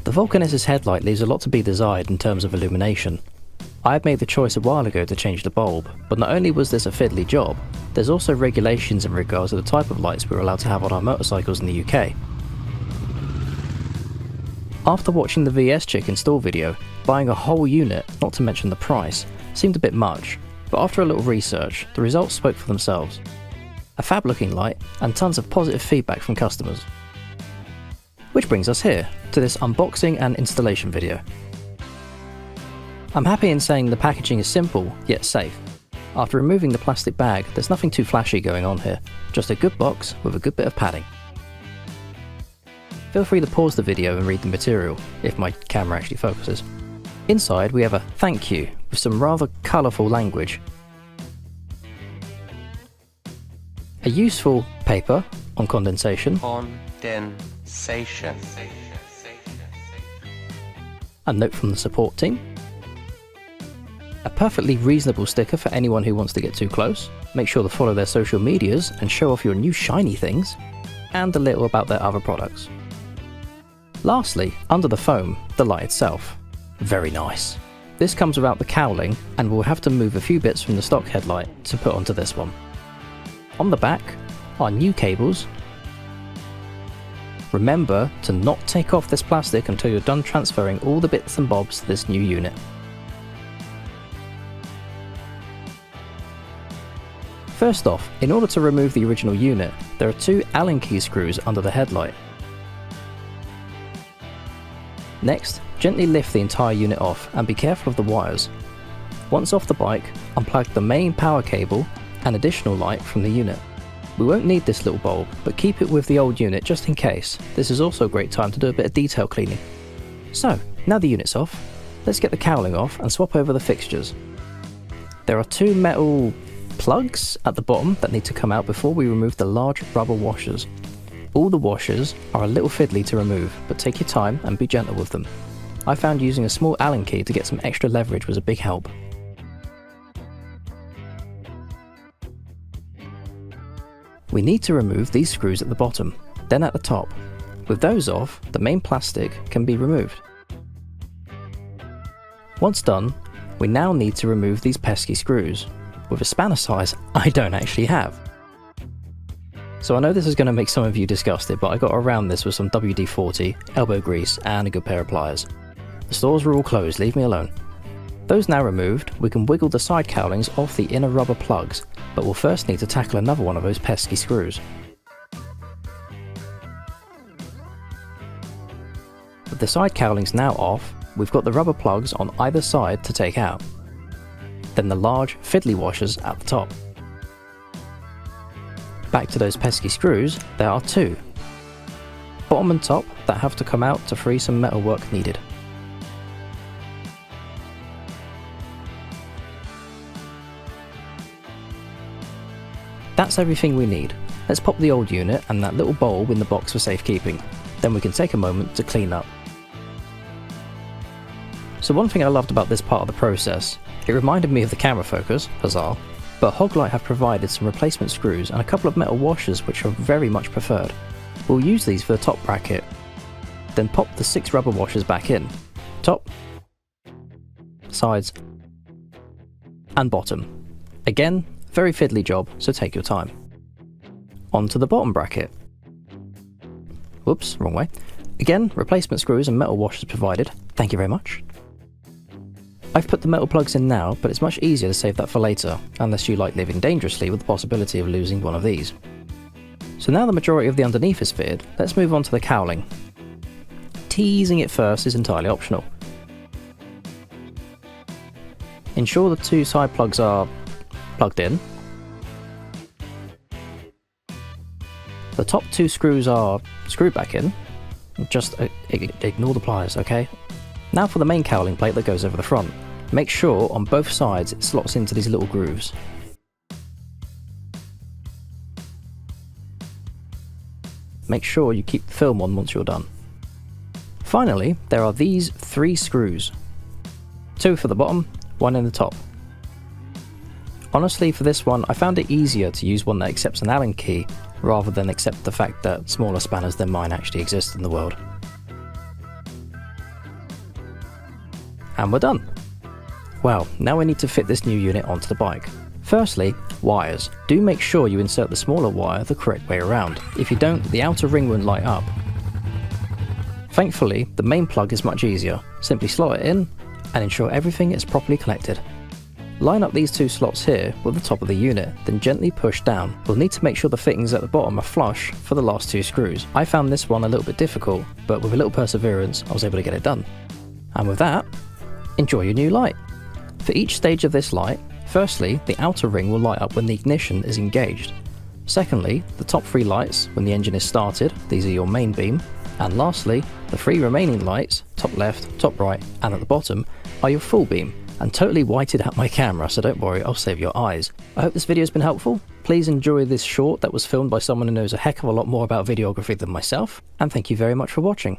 The VulcanS's headlight leaves a lot to be desired in terms of illumination. I had made the choice a while ago to change the bulb, but not only was this a fiddly job, there's also regulations in regards to the type of lights we're allowed to have on our motorcycles in the UK. After watching the VS Chick install video, buying a whole unit, not to mention the price, seemed a bit much, but after a little research, the results spoke for themselves. A fab looking light, and tons of positive feedback from customers. Which brings us here, to this unboxing and installation video. I'm happy in saying the packaging is simple, yet safe. After removing the plastic bag, there's nothing too flashy going on here, just a good box with a good bit of padding. Feel free to pause the video and read the material, if my camera actually focuses. Inside we have a thank you, with some rather colourful language. A useful paper on condensation. A note from the support team. A perfectly reasonable sticker for anyone who wants to get too close. Make sure to follow their social medias and show off your new shiny things. And a little about their other products. Lastly, under the foam, the light itself. Very nice. This comes without the cowling, and we'll have to move a few bits from the stock headlight to put onto this one. On the back are new cables. Remember to not take off this plastic until you're done transferring all the bits and bobs to this new unit. First off, in order to remove the original unit, there are two Allen key screws under the headlight. Next, gently lift the entire unit off and be careful of the wires. Once off the bike, unplug the main power cable and additional light from the unit. We won't need this little bulb, but keep it with the old unit just in case. This is also a great time to do a bit of detail cleaning. So, now the unit's off, let's get the cowling off and swap over the fixtures. There are two metal plugs at the bottom that need to come out before we remove the large rubber washers. All the washers are a little fiddly to remove, but take your time and be gentle with them. I found using a small Allen key to get some extra leverage was a big help. We need to remove these screws at the bottom, then at the top. With those off, the main plastic can be removed. Once done, we now need to remove these pesky screws, with a spanner size I don't actually have. So I know this is going to make some of you disgusted, but I got around this with some WD-40, elbow grease and a good pair of pliers. The stores were all closed, leave me alone. Those now removed, we can wiggle the side cowlings off the inner rubber plugs, but we'll first need to tackle another one of those pesky screws. With the side cowlings now off, we've got the rubber plugs on either side to take out. Then the large, fiddly washers at the top. Back to those pesky screws, there are two. Bottom and top that have to come out to free some metal work needed. That's everything we need. Let's pop the old unit and that little bulb in the box for safekeeping. Then we can take a moment to clean up. So one thing I loved about this part of the process, it reminded me of the camera focus, huzzah, but Hoglight have provided some replacement screws and a couple of metal washers which are very much preferred. We'll use these for the top bracket, then pop the 6 rubber washers back in, top, sides, and bottom. Again, very fiddly job, so take your time. On to the bottom bracket. Whoops, wrong way. Again, replacement screws and metal washers provided, thank you very much. I've put the metal plugs in now, but it's much easier to save that for later, unless you like living dangerously with the possibility of losing one of these. So now the majority of the underneath is fitted, let's move on to the cowling. Teasing it first is entirely optional. Ensure the 2 side plugs are plugged in. The top 2 screws are screwed back in. Just ignore the pliers, okay? Now for the main cowling plate that goes over the front. Make sure on both sides it slots into these little grooves. Make sure you keep the film on once you're done. Finally, there are these 3 screws. 2 for the bottom, 1 in the top. Honestly, for this one, I found it easier to use one that accepts an Allen key rather than accept the fact that smaller spanners than mine actually exist in the world. And we're done. Well, now we need to fit this new unit onto the bike. Firstly, wires. Do make sure you insert the smaller wire the correct way around. If you don't, the outer ring won't light up. Thankfully, the main plug is much easier. Simply slot it in and ensure everything is properly connected. Line up these two slots here with the top of the unit, then gently push down. We'll need to make sure the fittings at the bottom are flush for the last two screws. I found this one a little bit difficult, but with a little perseverance I was able to get it done. And with that, enjoy your new light. For each stage of this light, firstly, the outer ring will light up when the ignition is engaged. Secondly, the top three lights when the engine is started, these are your main beam. And lastly, the three remaining lights, top left, top right and at the bottom, are your full beam. And totally whited out my camera, so don't worry, I'll save your eyes. I hope this video has been helpful. Please enjoy this short that was filmed by someone who knows a heck of a lot more about videography than myself, and thank you very much for watching.